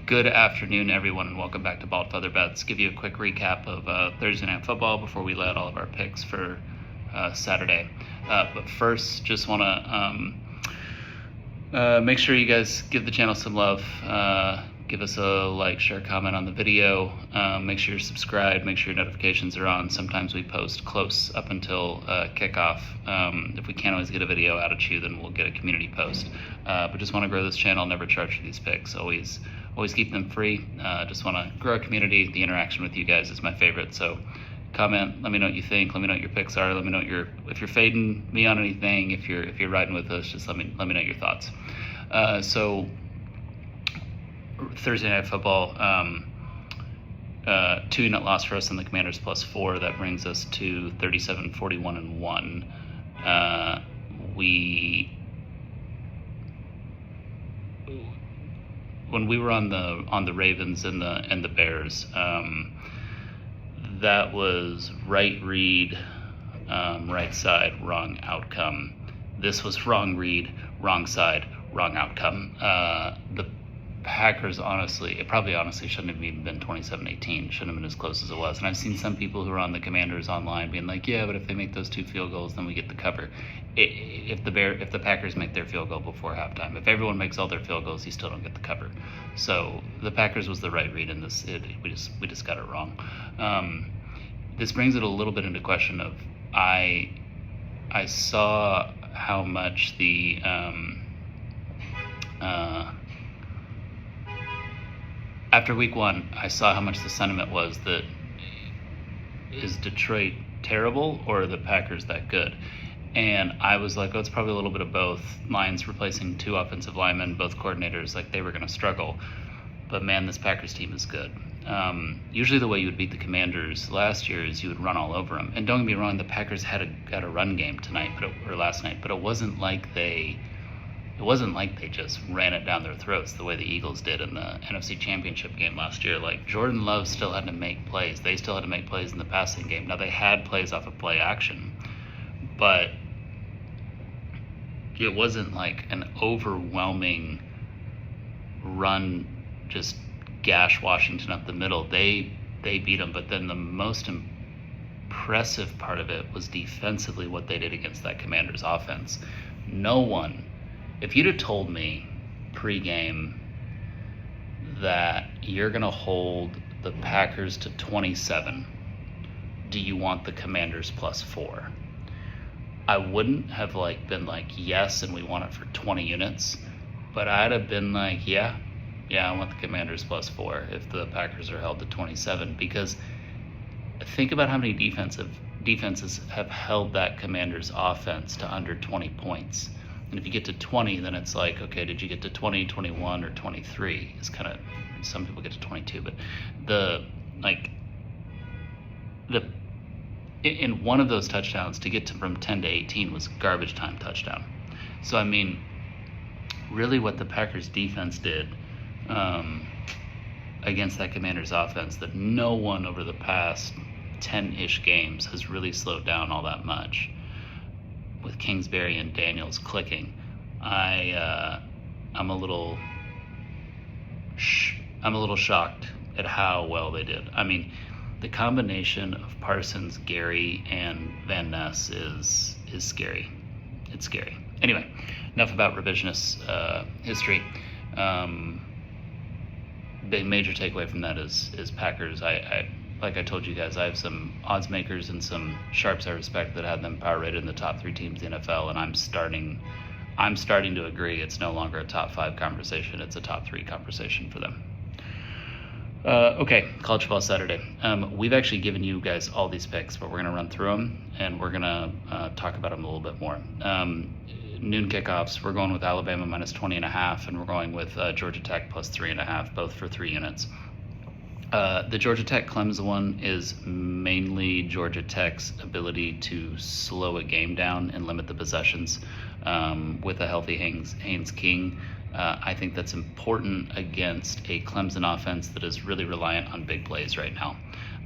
Good afternoon, everyone, and welcome back to Bald Feather Bets. Give you a quick recap of Thursday Night Football before we lay out all of our picks for Saturday. But first, just want to make sure you guys give the channel some love. Give us a like, share, comment on the video. Make sure you're subscribed. Make sure your notifications are on. Sometimes we post close up until kickoff. If we can't always get a video out at you, then we'll get a community post. But just want to grow this channel. Never charge for these picks. Always keep them free. Just want to grow our community. The interaction with you guys is my favorite. So comment. Let me know what you think. Let me know what your picks are. Let me know if you're fading me on anything. If you're riding with us, just let me know your thoughts. So Thursday Night Football, 2-unit loss for us in the Commanders +4. That brings us to 37, 41, and 1. When we were on the Ravens and the Bears, that was right read, right side, wrong outcome. This was wrong read, wrong side, wrong outcome. The Packers it probably shouldn't have even been 27-18. Shouldn't have been as close as it was. And I've seen some people who are on the Commanders online being like, yeah, but if they make those 2 field goals, then we get the cover. If the Packers make their field goal before halftime, if everyone makes all their field goals, you still don't get the cover. So the Packers was the right read in this. We just got it wrong. This brings it a little bit into question of I saw how much the after week 1, I saw how much the sentiment was that is Detroit terrible or are the Packers that good? And I was like, oh, it's probably a little bit of both. Lions replacing 2 offensive linemen, both coordinators, like they were going to struggle. But man, this Packers team is good. Usually the way you would beat the Commanders last year is you would run all over them. And don't get me wrong, the Packers had a run game last night, but it wasn't like they just ran it down their throats the way the Eagles did in the NFC Championship game last year. Like, Jordan Love still had to make plays. They still had to make plays in the passing game. Now, they had plays off of play action, but it wasn't like an overwhelming run, just gash Washington up the middle. They beat them, but then the most impressive part of it was defensively what they did against that Commanders offense. If you'd have told me pregame that you're going to hold the Packers to 27, do you want the Commanders +4? I wouldn't have been like, yes, and we want it for 20 units, but I'd have been like, yeah, I want the Commanders +4 if the Packers are held to 27, because think about how many defenses have held that Commanders offense to under 20 points. And if you get to 20, then it's like, okay, did you get to 20, 21, or 23? It's kind of, some people get to 22, but in one of those touchdowns to get from 10 to 18 was garbage time touchdown. So, I mean, really what the Packers defense did against that Commanders offense that no one over the past 10-ish games has really slowed down all that much, with Kingsbury and Daniels clicking, I'm a little shocked at how well they did. I mean, the combination of Parsons, Gary, and Van Ness is scary. It's scary. Anyway, enough about revisionist history. Big major takeaway from that is Packers. Like I told you guys, I have some odds makers and some sharps I respect that had them power rated in the top 3 teams in the NFL, and I'm starting to agree it's no longer a top 5 conversation, it's a top 3 conversation for them. Okay, College Football Saturday. We've actually given you guys all these picks, but we're going to run through them, and we're going to talk about them a little bit more. Noon kickoffs, we're going with Alabama -20.5, and we're going with Georgia Tech +3.5, both for 3 units. The Georgia Tech Clemson one is mainly Georgia Tech's ability to slow a game down and limit the possessions with a healthy Haynes King. I think that's important against a Clemson offense that is really reliant on big plays right now.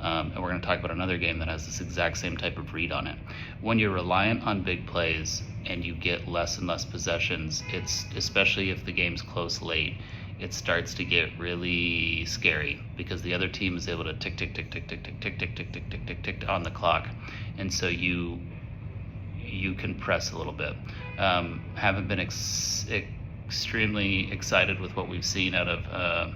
And we're going to talk about another game that has this exact same type of read on it. When you're reliant on big plays and you get less and less possessions, it's especially if the game's close late, it starts to get really scary because the other team is able to tick, tick, tick, tick, tick, tick, tick, tick, tick, tick, tick, tick, tick on the clock, and so you can press a little bit. Haven't been extremely excited with what we've seen out of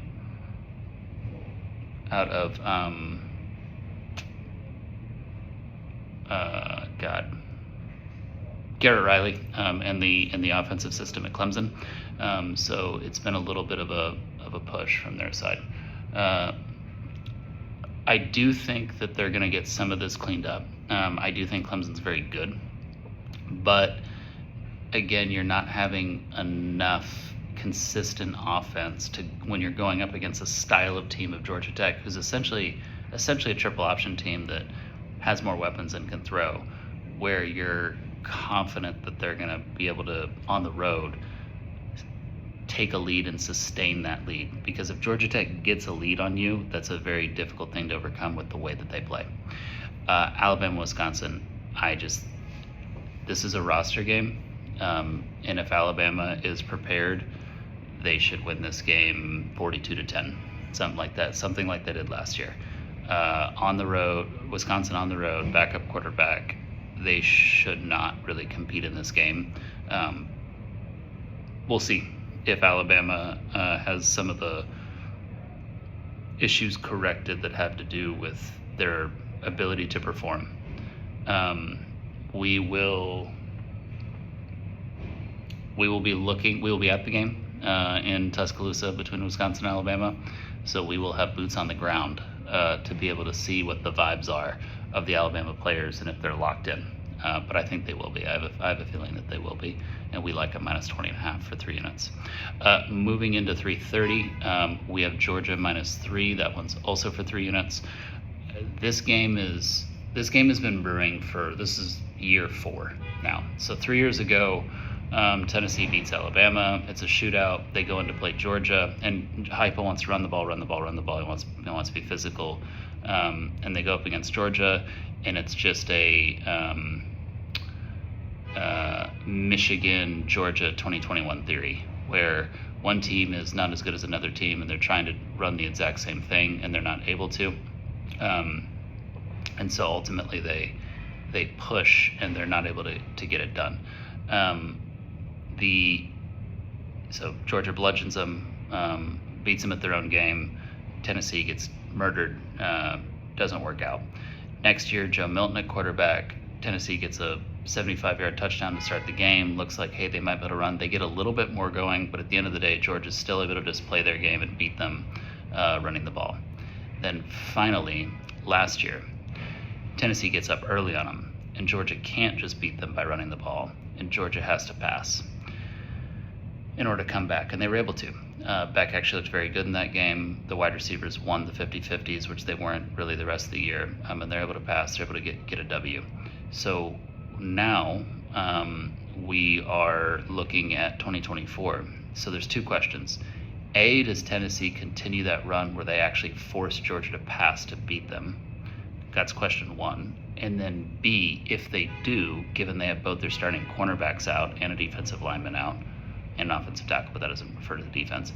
Garrett Riley and the offensive system at Clemson. So it's been a little bit of a push from their side. I do think that they're going to get some of this cleaned up. I do think Clemson's very good, but again, you're not having enough consistent offense to when you're going up against a style of team of Georgia Tech, who's essentially a triple option team that has more weapons and can throw, where you're confident that they're going to be able to, on the road, take a lead and sustain that lead. Because if Georgia Tech gets a lead on you, that's a very difficult thing to overcome with the way that they play. Alabama, Wisconsin, this is a roster game, and if Alabama is prepared, they should win this game 42-10, something like they did last year. On the road, Wisconsin on the road, backup quarterback, they should not really compete in this game. We'll see if Alabama has some of the issues corrected that have to do with their ability to perform. We will be at the game in Tuscaloosa between Wisconsin and Alabama, so we will have boots on the ground to be able to see what the vibes are of the Alabama players and if they're locked in. But I think they will be. I have a feeling that they will be, and we like a minus 20.5 for 3 units. Moving into 3:30, we have Georgia -3. That one's also for 3 units. This game has been brewing this is year 4 now. So 3 years ago, Tennessee beats Alabama. It's a shootout. They go in to play Georgia, and Heupel wants to run the ball. He wants to be physical, and they go up against Georgia, and it's just a Michigan, Georgia 2021 theory, where one team is not as good as another team, and they're trying to run the exact same thing, and they're not able to. And so ultimately they push, and they're not able to get it done. So Georgia bludgeons them, beats them at their own game. Tennessee gets murdered, doesn't work out. Next year, Joe Milton at quarterback. Tennessee gets a 75-yard touchdown to start the game. Looks like, hey, they might be able to run. They get a little bit more going, but at the end of the day, Georgia's still able to just play their game and beat them running the ball. Then finally, last year, Tennessee gets up early on them, and Georgia can't just beat them by running the ball, and Georgia has to pass in order to come back, and they were able to. Beck actually looked very good in that game. The wide receivers won the 50-50s, which they weren't really the rest of the year, and they're able to pass. They're able to get a W. So now we are looking at 2024. So there's 2 questions. A, does Tennessee continue that run where they actually force Georgia to pass to beat them? That's question 1. And then B, if they do, given they have both their starting cornerbacks out and a defensive lineman out, and an offensive tackle, but that doesn't refer to the defense,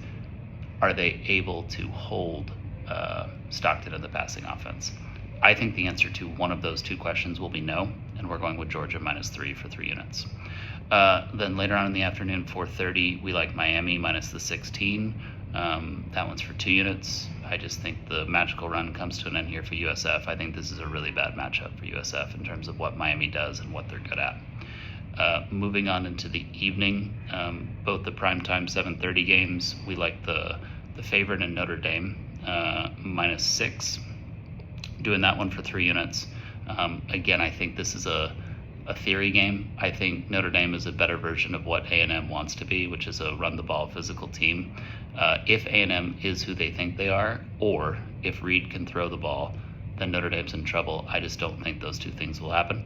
are they able to hold Stockton in the passing offense? I think the answer to one of those 2 questions will be no, and we're going with Georgia -3 for 3 units. Then later on in the afternoon, 4:30, we like Miami -16. That one's for 2 units. I just think the magical run comes to an end here for USF. I think this is a really bad matchup for USF in terms of what Miami does and what they're good at. Moving on into the evening, both the primetime 7:30 games, we like the favorite in Notre Dame, -6. Doing that one for 3 units. Again, I think this is a theory game. I think Notre Dame is a better version of what A&M wants to be, which is a run-the-ball physical team. If A&M is who they think they are, or if Reed can throw the ball, then Notre Dame's in trouble. I just don't think those 2 things will happen.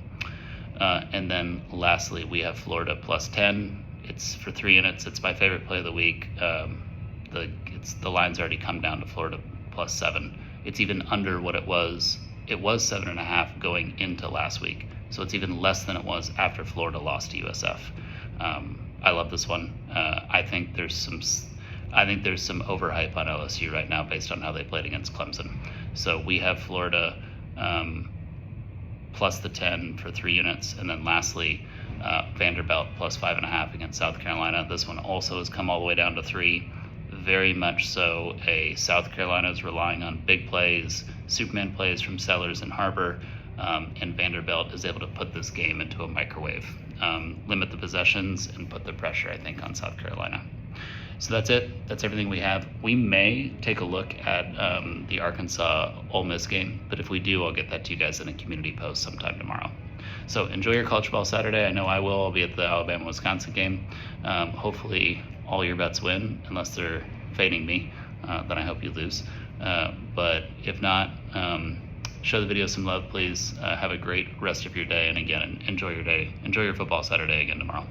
And then lastly, we have Florida +10. It's for 3 units. It's my favorite play of the week. The line's already come down to Florida +7. It's even under what it was. It was 7.5 going into last week. So it's even less than it was after Florida lost to USF. I love this one. I think there's I think there's some overhype on LSU right now based on how they played against Clemson. So we have Florida plus the 10 for 3 units, and then lastly, Vanderbilt plus 5.5 against South Carolina. This one also has come all the way down to 3. Very much so South Carolina is relying on big plays, Superman plays from Sellers and Harbor, and Vanderbilt is able to put this game into a microwave, limit the possessions, and put the pressure, I think, on South Carolina. So that's it. That's everything we have. We may take a look at the Arkansas Ole Miss game, but if we do, I'll get that to you guys in a community post sometime tomorrow. So enjoy your college ball Saturday. I know I will. I'll be at the Alabama-Wisconsin game. Hopefully all your bets win, unless they're fading me. Then I hope you lose. But if not, show the video some love, please. Have a great rest of your day. And again, enjoy your day. Enjoy your football Saturday again tomorrow.